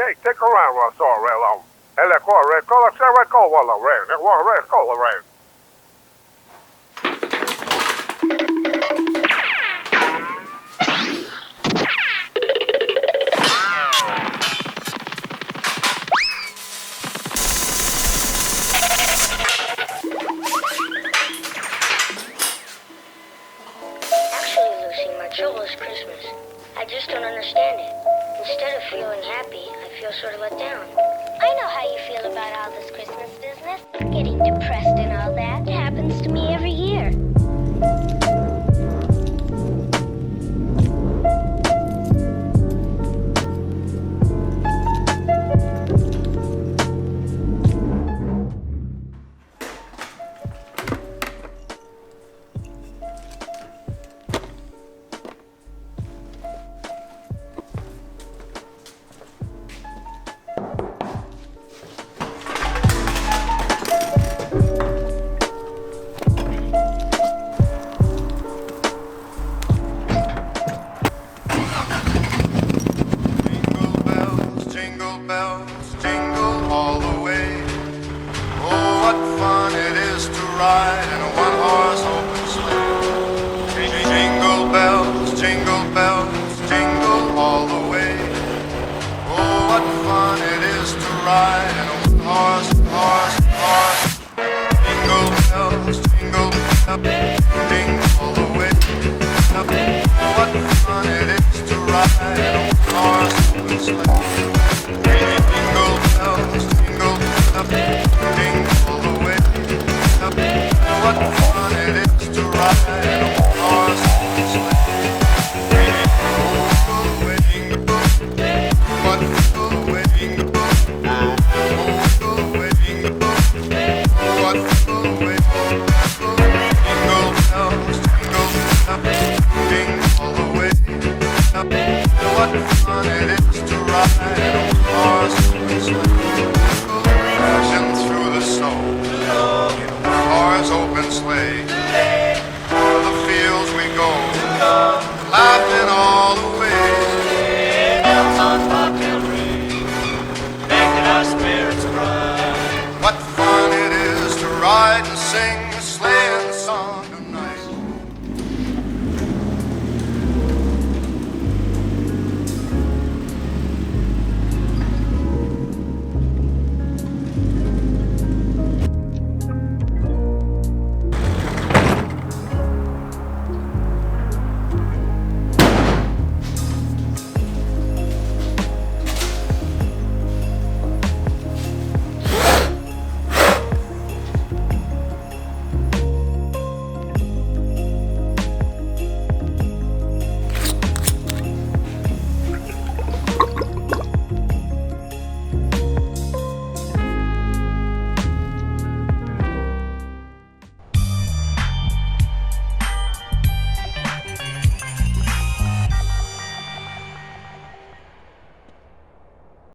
Okay, take around what's all rail on. And let go, red color, say red go, walla, red, and one red color, red. Actually, Lucy, my trouble is Christmas. I just don't understand it. Instead of feeling happy, I feel sort of let down. I know how you feel about all this Christmas business. Getting depressed and all that. It happens to me every year. Ride in a one-horse open sleigh. Jingle bells, jingle all the way. Oh, what fun it is to ride in a one-horse. Jingle bells, jingle all the way. Oh, what fun it is to ride in a one-horse open sleigh. Jingle bells, jingle all the way. What fun it is to ride in a one-horse open sleigh. Jingle away, jingle, what away, jingle, away, jingle, what away, jingle bells, jingle all the way. What fun it is to ride in a one-horse open sleigh. Crashing through the snow. Horse open sleigh, o'er the fields we go, laughing all the way. Bells on bobtail ring, making our spirits bright. What fun it is to ride and sing